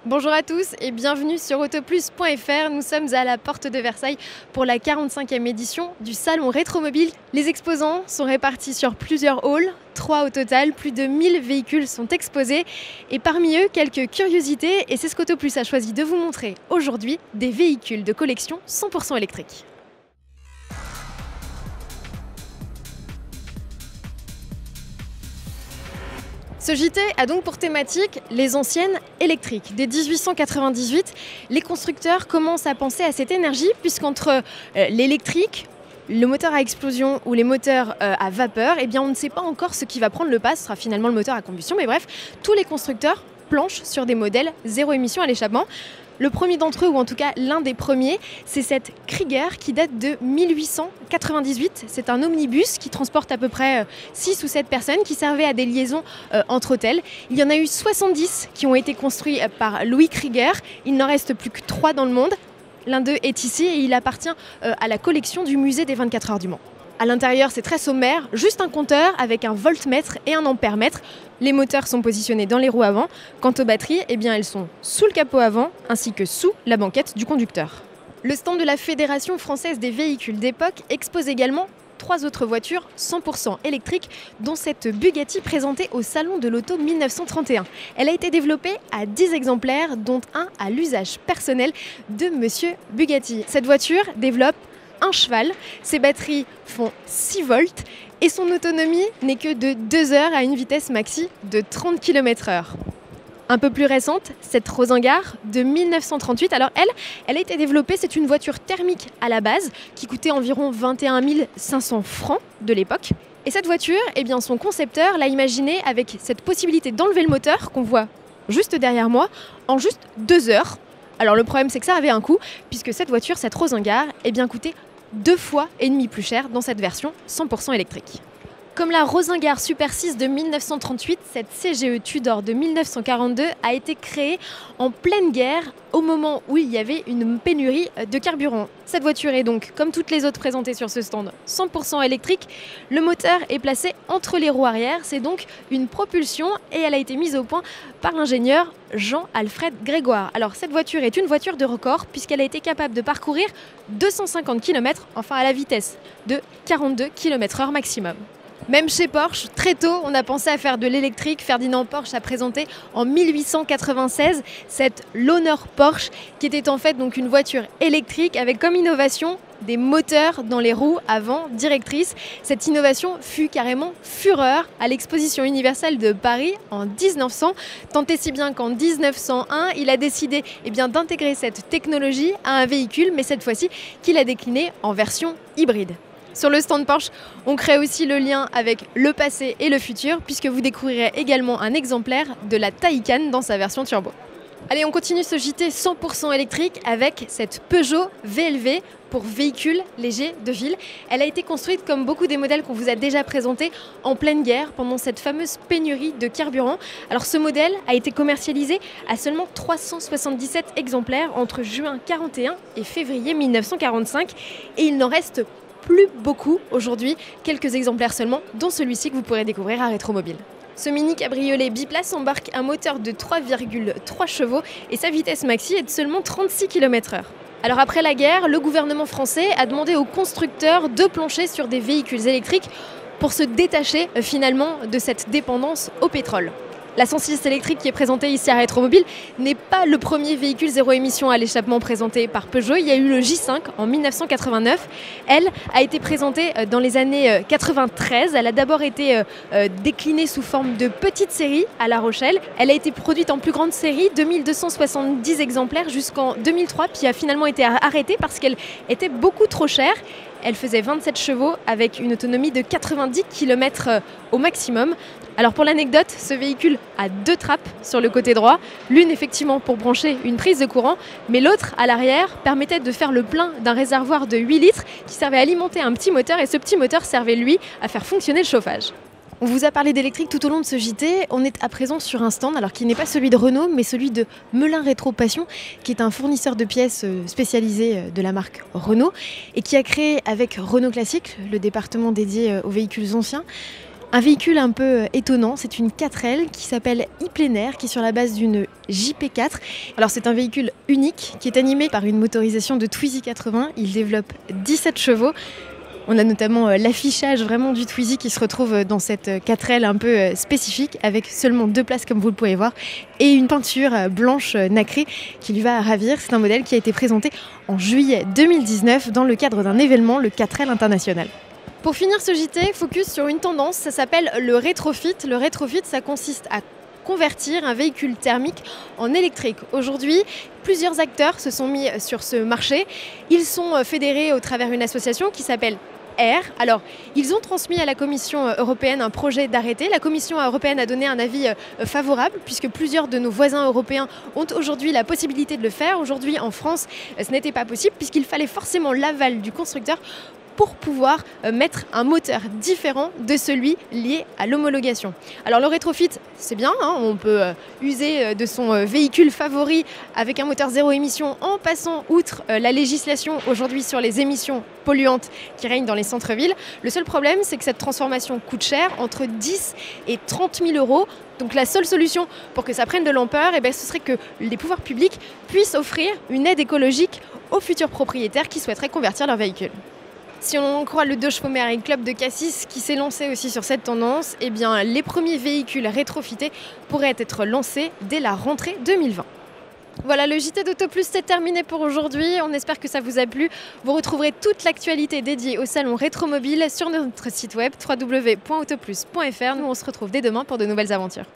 Bonjour à tous et bienvenue sur autoplus.fr. Nous sommes à la porte de Versailles pour la 45e édition du salon Rétromobile. Les exposants sont répartis sur plusieurs halls, 3 au total, plus de 1000 véhicules sont exposés et parmi eux quelques curiosités et c'est ce qu'Autoplus a choisi de vous montrer aujourd'hui, des véhicules de collection 100% électriques. Ce JT a donc pour thématique les anciennes électriques. Dès 1898, les constructeurs commencent à penser à cette énergie puisqu'entre l'électrique, le moteur à explosion ou les moteurs à vapeur, eh bien on ne sait pas encore ce qui va prendre le pas, ce sera finalement le moteur à combustion, mais bref, tous les constructeurs planchent sur des modèles zéro émission à l'échappement. Le premier d'entre eux, ou en tout cas l'un des premiers, c'est cette Krieger qui date de 1898. C'est un omnibus qui transporte à peu près 6 ou 7 personnes qui servait à des liaisons entre hôtels. Il y en a eu 70 qui ont été construits par Louis Krieger. Il n'en reste plus que 3 dans le monde. L'un d'eux est ici et il appartient à la collection du musée des 24 heures du Mans. À l'intérieur, c'est très sommaire, juste un compteur avec un voltmètre et un ampèremètre. Les moteurs sont positionnés dans les roues avant. Quant aux batteries, eh bien, elles sont sous le capot avant ainsi que sous la banquette du conducteur. Le stand de la Fédération française des véhicules d'époque expose également 3 autres voitures 100% électriques, dont cette Bugatti présentée au Salon de l'Auto 1931. Elle a été développée à 10 exemplaires, dont un à l'usage personnel de Monsieur Bugatti. Cette voiture développe un cheval, ses batteries font 6 volts et son autonomie n'est que de 2 heures à une vitesse maxi de 30 km/h. Un peu plus récente, cette Rosengar de 1938. Alors elle a été développée, c'est une voiture thermique à la base qui coûtait environ 21 500 francs de l'époque. Et cette voiture, eh bien, son concepteur l'a imaginée avec cette possibilité d'enlever le moteur qu'on voit juste derrière moi en juste 2 heures. Alors le problème c'est que ça avait un coût puisque cette voiture, cette Rosengar, eh bien, coûtait 2,5 fois plus cher dans cette version 100% électrique. Comme la Rosengar Super 6 de 1938, cette CGE Tudor de 1942 a été créée en pleine guerre au moment où il y avait une pénurie de carburant. Cette voiture est donc, comme toutes les autres présentées sur ce stand, 100% électrique. Le moteur est placé entre les roues arrière, c'est donc une propulsion et elle a été mise au point par l'ingénieur Jean-Alfred Grégoire. Alors cette voiture est une voiture de record puisqu'elle a été capable de parcourir 250 km, enfin à la vitesse de 42 km/h maximum. Même chez Porsche, très tôt, on a pensé à faire de l'électrique. Ferdinand Porsche a présenté en 1896 cette L'Honneur Porsche, qui était en fait donc une voiture électrique avec comme innovation des moteurs dans les roues avant directrices. Cette innovation fut carrément fureur à l'exposition universelle de Paris en 1900, tant et si bien qu'en 1901, il a décidé d'intégrer cette technologie à un véhicule, mais cette fois-ci qu'il a décliné en version hybride. Sur le stand Porsche, on crée aussi le lien avec le passé et le futur puisque vous découvrirez également un exemplaire de la Taycan dans sa version turbo. Allez, on continue ce JT 100% électrique avec cette Peugeot VLV pour véhicules légers de ville. Elle a été construite comme beaucoup des modèles qu'on vous a déjà présentés en pleine guerre pendant cette fameuse pénurie de carburant. Alors ce modèle a été commercialisé à seulement 377 exemplaires entre juin 1941 et février 1945 et il n'en reste plus beaucoup aujourd'hui, quelques exemplaires seulement, dont celui-ci que vous pourrez découvrir à Rétromobile. Ce mini cabriolet biplace embarque un moteur de 3,3 chevaux et sa vitesse maxi est de seulement 36 km/h. Alors après la guerre, le gouvernement français a demandé aux constructeurs de plancher sur des véhicules électriques pour se détacher finalement de cette dépendance au pétrole. La 106 électrique qui est présentée ici à Rétromobile n'est pas le premier véhicule zéro émission à l'échappement présenté par Peugeot. Il y a eu le J5 en 1989. Elle a été présentée dans les années 93. Elle a d'abord été déclinée sous forme de petite série à La Rochelle. Elle a été produite en plus grande série, 2270 exemplaires jusqu'en 2003, puis a finalement été arrêtée parce qu'elle était beaucoup trop chère. Elle faisait 27 chevaux avec une autonomie de 90 km au maximum. Alors pour l'anecdote, ce véhicule a 2 trappes sur le côté droit, l'une effectivement pour brancher une prise de courant, mais l'autre à l'arrière permettait de faire le plein d'un réservoir de 8 litres qui servait à alimenter un petit moteur et ce petit moteur servait lui à faire fonctionner le chauffage. On vous a parlé d'électrique tout au long de ce JT. On est à présent sur un stand, alors qui n'est pas celui de Renault, mais celui de Melin Rétro Passion, qui est un fournisseur de pièces spécialisé de la marque Renault et qui a créé avec Renault Classique, le département dédié aux véhicules anciens, Un véhicule un peu étonnant, c'est une 4L qui s'appelle e-Plenair, qui est sur la base d'une JP4. Alors c'est un véhicule unique qui est animé par une motorisation de Twizy 80. Il développe 17 chevaux. On a notamment l'affichage vraiment du Twizy qui se retrouve dans cette 4L un peu spécifique, avec seulement 2 places comme vous le pouvez voir, et une peinture blanche nacrée qui lui va ravir. C'est un modèle qui a été présenté en juillet 2019 dans le cadre d'un événement, le 4L International. Pour finir ce JT, focus sur une tendance, ça s'appelle le rétrofit. Le rétrofit, ça consiste à convertir un véhicule thermique en électrique. Aujourd'hui, plusieurs acteurs se sont mis sur ce marché. Ils sont fédérés au travers d'une association qui s'appelle Air. Alors, ils ont transmis à la Commission européenne un projet d'arrêté. La Commission européenne a donné un avis favorable puisque plusieurs de nos voisins européens ont aujourd'hui la possibilité de le faire. Aujourd'hui, en France, ce n'était pas possible puisqu'il fallait forcément l'aval du constructeur pour pouvoir mettre un moteur différent de celui lié à l'homologation. Alors le rétrofit, c'est bien, hein, on peut user de son véhicule favori avec un moteur zéro émission en passant outre la législation aujourd'hui sur les émissions polluantes qui règnent dans les centres-villes. Le seul problème, c'est que cette transformation coûte cher, entre 10 et 30 000 euros. Donc la seule solution pour que ça prenne de l'ampleur, ce serait que les pouvoirs publics puissent offrir une aide écologique aux futurs propriétaires qui souhaiteraient convertir leur véhicule. Si on en croit le Deux Chevaux Marine Club de Cassis qui s'est lancé aussi sur cette tendance, les premiers véhicules rétrofités pourraient être lancés dès la rentrée 2020. Voilà, le JT d'Auto Plus, c'est terminé pour aujourd'hui. On espère que ça vous a plu. Vous retrouverez toute l'actualité dédiée au salon Rétromobile sur notre site web www.autoplus.fr. Nous, on se retrouve dès demain pour de nouvelles aventures.